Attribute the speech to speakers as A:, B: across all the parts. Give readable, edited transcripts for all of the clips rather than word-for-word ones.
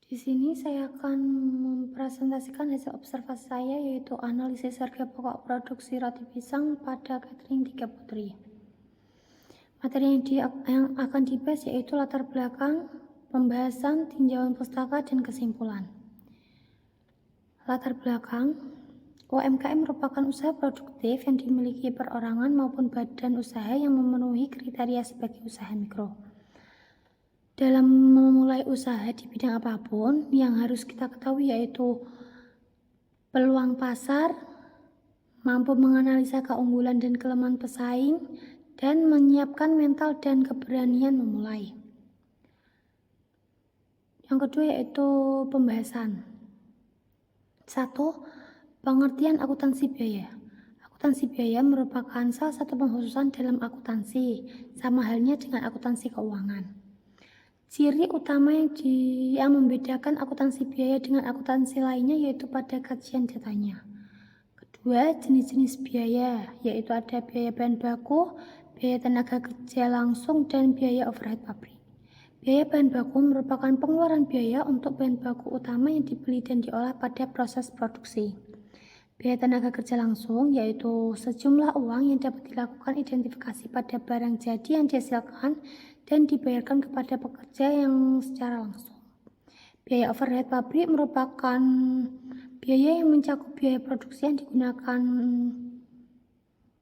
A: Di sini saya akan mempresentasikan hasil observasi saya, yaitu analisis harga pokok produksi roti pisang pada catering 3 Putri. Materi yang akan dibahas yaitu latar belakang, pembahasan, tinjauan pustaka, dan kesimpulan. Latar belakang, UMKM merupakan usaha produktif yang dimiliki perorangan maupun badan usaha yang memenuhi kriteria sebagai usaha mikro. Dalam memulai usaha di bidang apapun, yang harus kita ketahui yaitu peluang pasar, mampu menganalisa keunggulan dan kelemahan pesaing, dan menyiapkan mental dan keberanian memulai. Yang kedua yaitu pembahasan. 1. Pengertian akuntansi biaya. Akuntansi biaya merupakan salah satu pengkhususan dalam akuntansi, sama halnya dengan akuntansi keuangan. Ciri utama yang membedakan akuntansi biaya dengan akuntansi lainnya yaitu pada kajian datanya. Kedua, jenis-jenis biaya, yaitu ada biaya bahan baku, biaya tenaga kerja langsung, dan biaya overhead pabrik. Biaya bahan baku merupakan pengeluaran biaya untuk bahan baku utama yang dibeli dan diolah pada proses produksi. Biaya tenaga kerja langsung yaitu sejumlah uang yang dapat dilakukan identifikasi pada barang jadi yang dihasilkan dan dibayarkan kepada pekerja yang secara langsung. Biaya overhead pabrik merupakan biaya yang mencakup biaya produksi yang digunakan,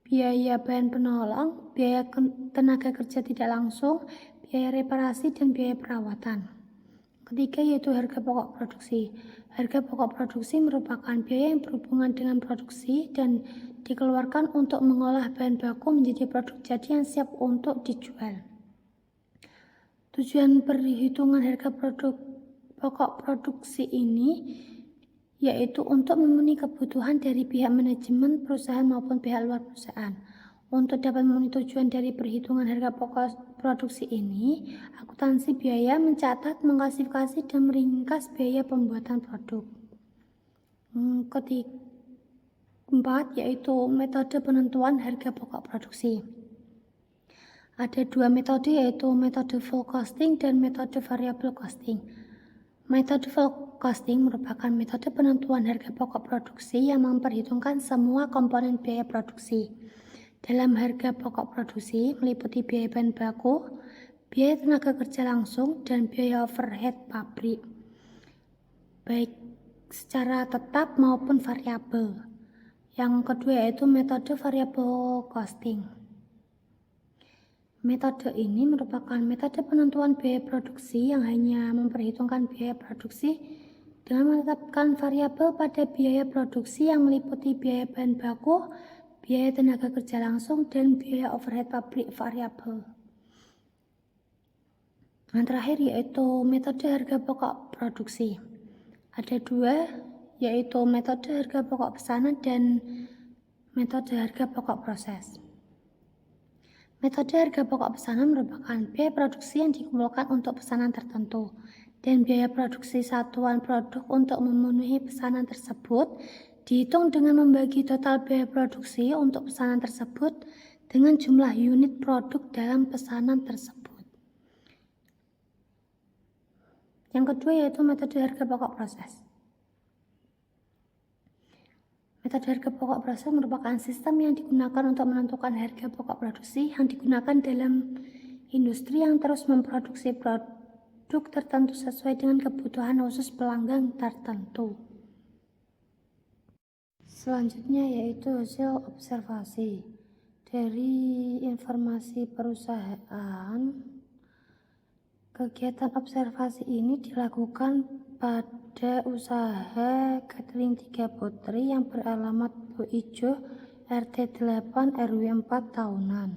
A: biaya bahan penolong, biaya tenaga kerja tidak langsung, biaya reparasi, dan biaya perawatan. Ketiga yaitu harga pokok produksi. Harga pokok produksi merupakan biaya yang berhubungan dengan produksi dan dikeluarkan untuk mengolah bahan baku menjadi produk jadi yang siap untuk dijual. Tujuan perhitungan harga pokok produksi ini yaitu untuk memenuhi kebutuhan dari pihak manajemen perusahaan maupun pihak luar perusahaan. Untuk dapat memenuhi tujuan dari perhitungan harga pokok produksi ini, akuntansi biaya mencatat, mengklasifikasi, dan meringkas biaya pembuatan produk. Keempat, yaitu metode penentuan harga pokok produksi. Ada dua metode, yaitu metode full costing dan metode variable costing. Metode full costing merupakan metode penentuan harga pokok produksi yang memperhitungkan semua komponen biaya produksi. Dalam harga pokok produksi meliputi biaya bahan baku, biaya tenaga kerja langsung, dan biaya overhead pabrik, baik secara tetap maupun variabel. Yang kedua yaitu metode variable costing. Metode ini merupakan metode penentuan biaya produksi yang hanya memperhitungkan biaya produksi dengan menetapkan variabel pada biaya produksi yang meliputi biaya bahan baku, biaya tenaga kerja langsung, dan biaya overhead pabrik variabel. Yang terakhir yaitu metode harga pokok produksi. Ada dua, yaitu metode harga pokok pesanan dan metode harga pokok proses. Metode harga pokok pesanan merupakan biaya produksi yang dikumpulkan untuk pesanan tertentu dan biaya produksi satuan produk untuk memenuhi pesanan tersebut dihitung dengan membagi total biaya produksi untuk pesanan tersebut dengan jumlah unit produk dalam pesanan tersebut. Yang kedua yaitu metode harga pokok proses. Metode harga pokok proses merupakan sistem yang digunakan untuk menentukan harga pokok produksi yang digunakan dalam industri yang terus memproduksi produk tertentu sesuai dengan kebutuhan khusus pelanggan tertentu. Selanjutnya yaitu hasil observasi. Dari informasi perusahaan, kegiatan observasi ini dilakukan pada usaha catering 3 Putri yang beralamat Bu Ijo, RT 8 RW 4 tahunan.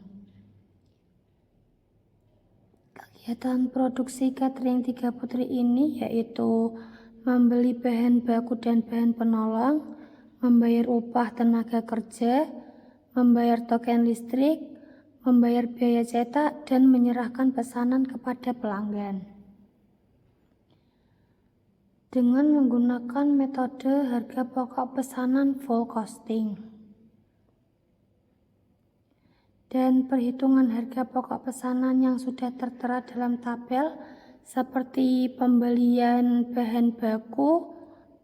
A: Kegiatan produksi catering 3 Putri ini yaitu membeli bahan baku dan bahan penolong, membayar upah tenaga kerja, membayar token listrik, membayar biaya cetak, dan menyerahkan pesanan kepada pelanggan dengan menggunakan metode harga pokok pesanan full costing. Dan perhitungan harga pokok pesanan yang sudah tertera dalam tabel seperti pembelian bahan baku,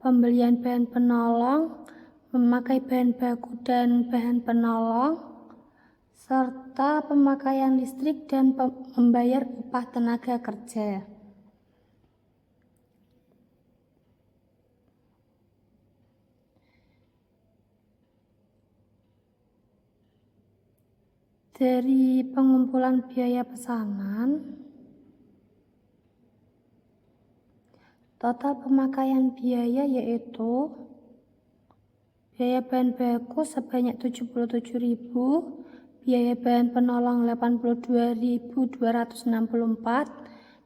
A: pembelian bahan penolong, memakai bahan baku dan bahan penolong, serta pemakaian listrik dan membayar upah tenaga kerja. Dari pengumpulan biaya pesanan, total pemakaian biaya yaitu biaya bahan baku sebanyak 77.000, biaya bahan penolong 82.264,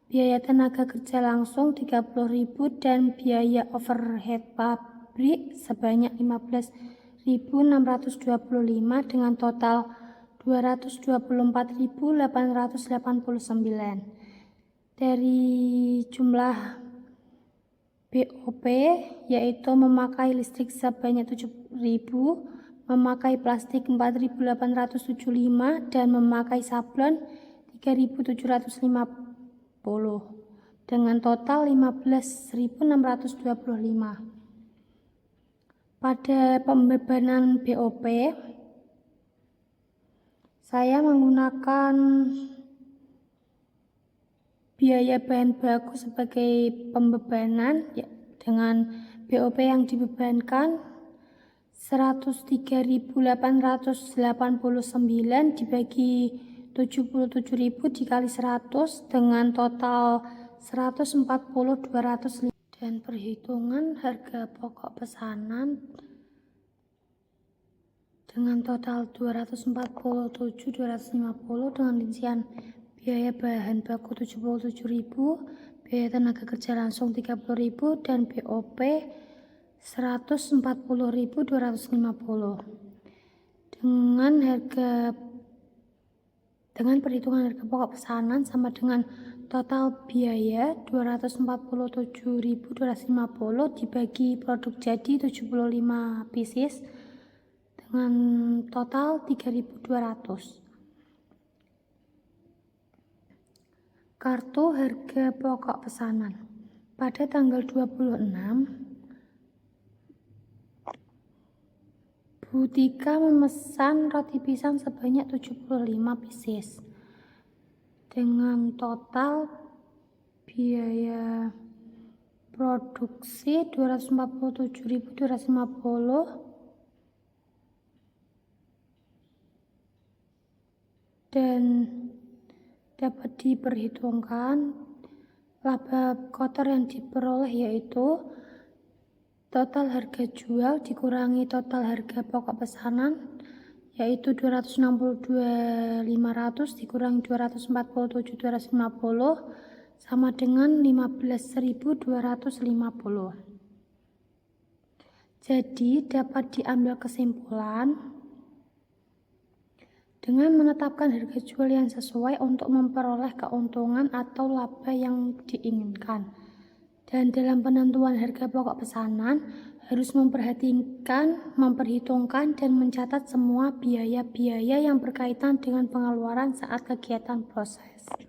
A: biaya tenaga kerja langsung 30.000 dan biaya overhead pabrik sebanyak 15.625 dengan total 224.889. Dari jumlah BOP yaitu memakai listrik sebanyak 7.000, memakai plastik 4.875 dan memakai sablon 3.750 dengan total 15.625. Pada pembebanan BOP saya menggunakan biaya bahan baku sebagai pembebanan ya, dengan BOP yang dibebankan 103.889 dibagi 77.000 dikali 100 dengan total 140.205 dan perhitungan harga pokok pesanan dengan total 247.250 dengan rincian biaya bahan baku 77.000, biaya tenaga kerja langsung 30.000 dan BOP 140.250. Dengan perhitungan harga pokok pesanan sama dengan total biaya 247.250 dibagi produk jadi 75 pieces dengan total 3.200. Kartu harga pokok pesanan. Pada tanggal 26, Bu Tika memesan roti pisang sebanyak 75 pieces dengan total biaya produksi 247.250 dan dapat diperhitungkan laba kotor yang diperoleh yaitu total harga jual dikurangi total harga pokok pesanan yaitu 262.500 dikurangi 247.250 sama dengan 15.250. Jadi dapat diambil kesimpulan dengan menetapkan harga jual yang sesuai untuk memperoleh keuntungan atau laba yang diinginkan. Dan dalam penentuan harga pokok pesanan harus memperhitungkan dan mencatat semua biaya-biaya yang berkaitan dengan pengeluaran saat kegiatan proses.